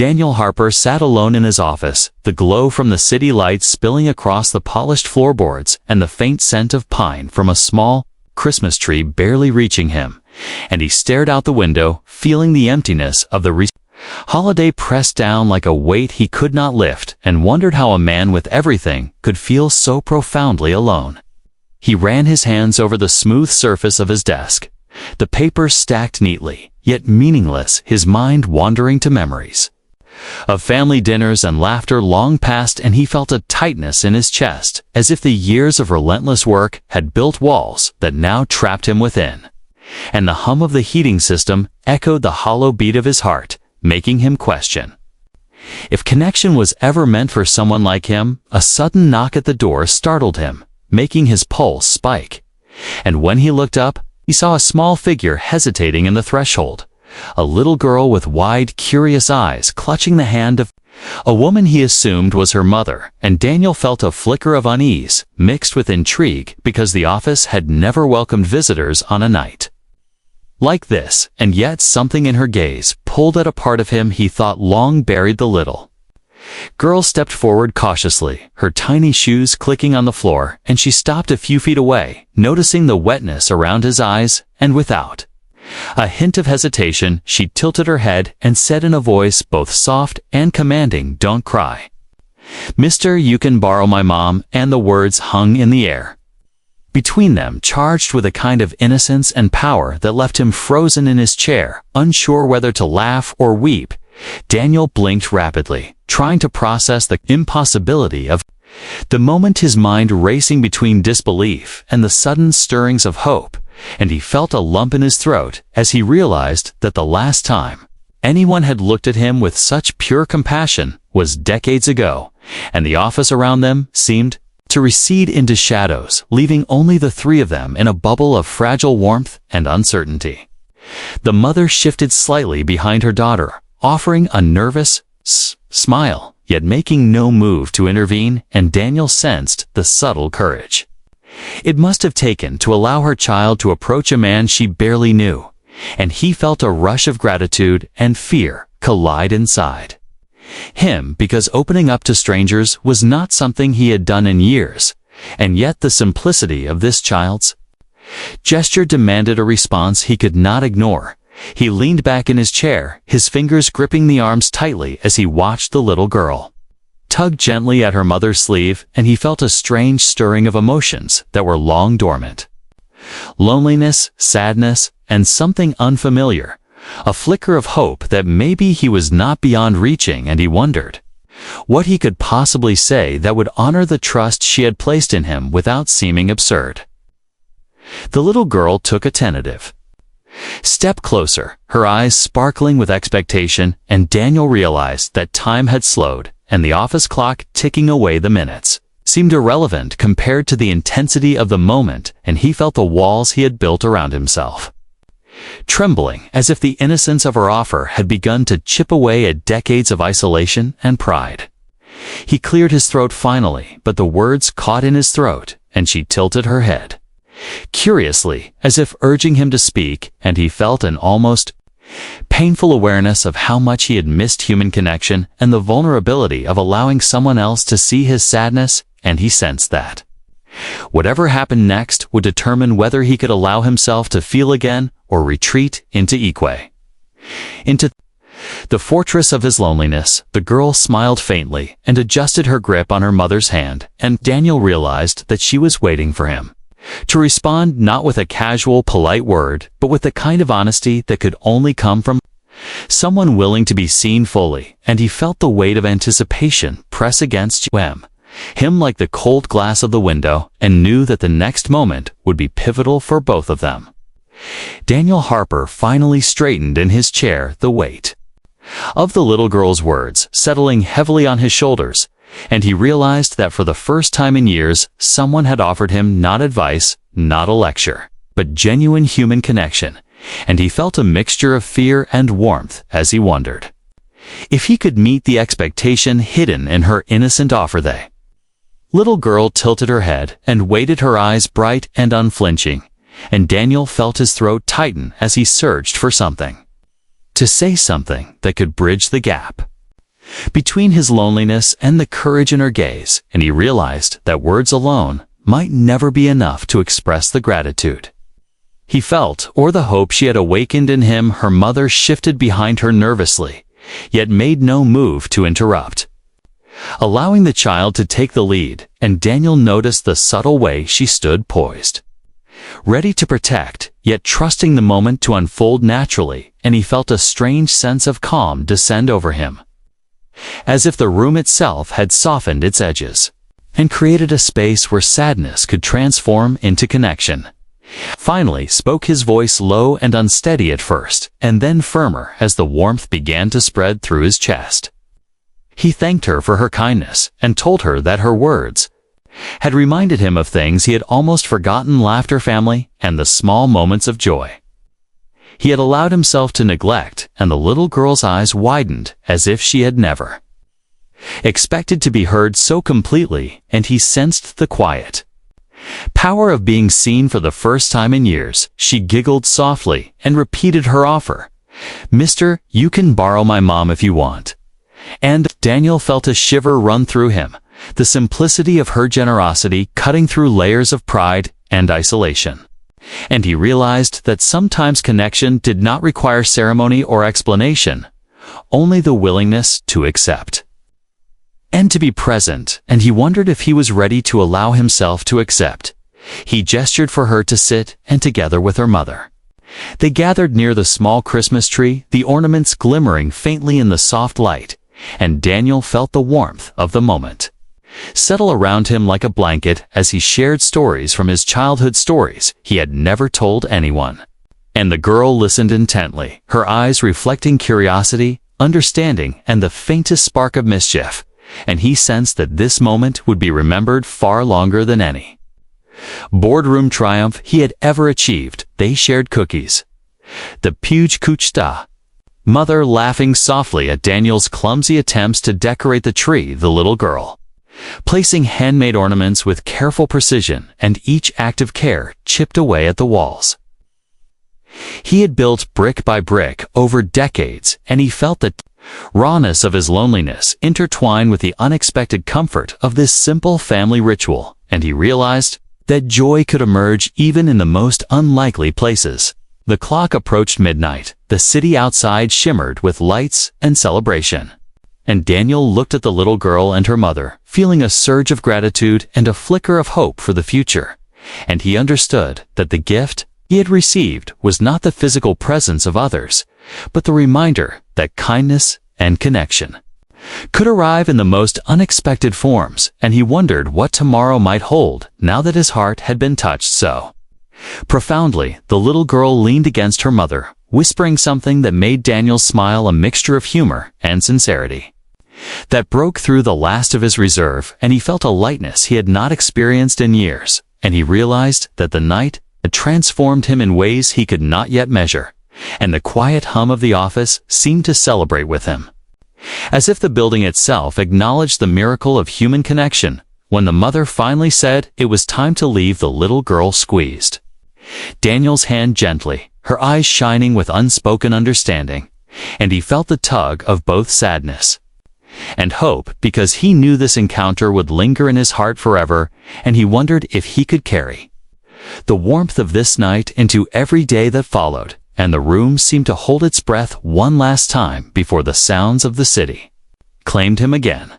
Daniel Harper sat alone in his office, the glow from the city lights spilling across the polished floorboards and the faint scent of pine from a small Christmas tree barely reaching him, and he stared out the window, feeling the emptiness of the holiday pressed down like a weight he could not lift, and wondered how a man with everything could feel so profoundly alone. He ran his hands over the smooth surface of his desk, the papers stacked neatly, yet meaningless, his mind wandering to memories of family dinners and laughter long past, and he felt a tightness in his chest, as if the years of relentless work had built walls that now trapped him within. And the hum of the heating system echoed the hollow beat of his heart, making him question if connection was ever meant for someone like him. A sudden knock at the door startled him, making his pulse spike. And when he looked up, he saw a small figure hesitating in the threshold, a little girl with wide, curious eyes clutching the hand of a woman he assumed was her mother, and Daniel felt a flicker of unease, mixed with intrigue, because the office had never welcomed visitors on a night like this, and yet something in her gaze pulled at a part of him he thought long buried. The little girl stepped forward cautiously, her tiny shoes clicking on the floor, and she stopped a few feet away, noticing the wetness around his eyes, and without a hint of hesitation, she tilted her head and said in a voice both soft and commanding, "Don't cry, Mister, you can borrow my mom," and the words hung in the air between them, charged with a kind of innocence and power that left him frozen in his chair, unsure whether to laugh or weep. Daniel blinked rapidly, trying to process the impossibility of the moment, his mind racing between disbelief and the sudden stirrings of hope, and he felt a lump in his throat as he realized that the last time anyone had looked at him with such pure compassion was decades ago, and the office around them seemed to recede into shadows, leaving only the three of them in a bubble of fragile warmth and uncertainty. The mother shifted slightly behind her daughter, offering a nervous smile, yet making no move to intervene, and Daniel sensed the subtle courage it must have taken to allow her child to approach a man she barely knew, and he felt a rush of gratitude and fear collide inside him, because opening up to strangers was not something he had done in years, and yet the simplicity of this child's gesture demanded a response he could not ignore. He leaned back in his chair, his fingers gripping the arms tightly as he watched the little girl tug gently at her mother's sleeve, and he felt a strange stirring of emotions that were long dormant. Loneliness, sadness, and something unfamiliar, a flicker of hope that maybe he was not beyond reaching, and he wondered what he could possibly say that would honor the trust she had placed in him without seeming absurd. The little girl took a tentative step closer, her eyes sparkling with expectation, and Daniel realized that time had slowed, and the office clock ticking away the minutes seemed irrelevant compared to the intensity of the moment, and he felt the walls he had built around himself trembling, as if the innocence of her offer had begun to chip away at decades of isolation and pride. He cleared his throat finally, but the words caught in his throat, and she tilted her head curiously, as if urging him to speak, and he felt an almost painful awareness of how much he had missed human connection and the vulnerability of allowing someone else to see his sadness, and he sensed that whatever happened next would determine whether he could allow himself to feel again or retreat into the fortress of his loneliness. The girl smiled faintly and adjusted her grip on her mother's hand, and Daniel realized that she was waiting for him to respond, not with a casual, polite word, but with the kind of honesty that could only come from someone willing to be seen fully, and he felt the weight of anticipation press against him like the cold glass of the window, and knew that the next moment would be pivotal for both of them. Daniel Harper finally straightened in his chair, the weight of the little girl's words settling heavily on his shoulders, and he realized that for the first time in years, someone had offered him not advice, not a lecture, but genuine human connection, and he felt a mixture of fear and warmth as he wondered if he could meet the expectation hidden in her innocent offer. The little girl tilted her head and waited, her eyes bright and unflinching, and Daniel felt his throat tighten as he searched for something to say, something that could bridge the gap. between his loneliness and the courage in her gaze, and he realized that words alone might never be enough to express the gratitude he felt or the hope she had awakened in him. Her mother shifted behind her nervously, yet made no move to interrupt, allowing the child to take the lead, and Daniel noticed the subtle way she stood poised, ready to protect, yet trusting the moment to unfold naturally, and he felt a strange sense of calm descend over him, as if the room itself had softened its edges and created a space where sadness could transform into connection. Finally spoke his voice, low and unsteady at first, and then firmer as the warmth began to spread through his chest. He thanked her for her kindness and told her that her words had reminded him of things he had almost forgotten: laughter, family, and the small moments of joy he had allowed himself to neglect, and the little girl's eyes widened as if she had never expected to be heard so completely, and he sensed the quiet power of being seen for the first time in years. She giggled softly and repeated her offer. "Mister, you can borrow my mom if you want." And Daniel felt a shiver run through him, the simplicity of her generosity cutting through layers of pride and isolation. And he realized that sometimes connection did not require ceremony or explanation, only the willingness to accept and to be present, and he wondered if he was ready to allow himself to accept. He gestured for her to sit, and together with her mother, they gathered near the small Christmas tree, the ornaments glimmering faintly in the soft light, and Daniel felt the warmth of the moment settle around him like a blanket as he shared stories from his childhood, stories he had never told anyone. And the girl listened intently, her eyes reflecting curiosity, understanding, and the faintest spark of mischief, and he sensed that this moment would be remembered far longer than any boardroom triumph he had ever achieved. They shared cookies, the puge kuchta, mother laughing softly at Daniel's clumsy attempts to decorate the tree, the little girl placing handmade ornaments with careful precision, and each act of care chipped away at the walls he had built brick by brick over decades, and he felt the rawness of his loneliness intertwined with the unexpected comfort of this simple family ritual, and he realized that joy could emerge even in the most unlikely places. The clock approached midnight, the city outside shimmered with lights and celebration, and Daniel looked at the little girl and her mother, feeling a surge of gratitude and a flicker of hope for the future, and he understood that the gift he had received was not the physical presence of others, but the reminder that kindness and connection could arrive in the most unexpected forms, and he wondered what tomorrow might hold now that his heart had been touched so profoundly. The little girl leaned against her mother, whispering something that made Daniel smile, a mixture of humor and sincerity that broke through the last of his reserve, and he felt a lightness he had not experienced in years, and he realized that the night had transformed him in ways he could not yet measure, and the quiet hum of the office seemed to celebrate with him, as if the building itself acknowledged the miracle of human connection. When the mother finally said it was time to leave, the little girl squeezed Daniel's hand gently, her eyes shining with unspoken understanding, and he felt the tug of both sadness and hope, because he knew this encounter would linger in his heart forever, and he wondered if he could carry the warmth of this night into every day that followed. And the room seemed to hold its breath one last time before the sounds of the city claimed him again.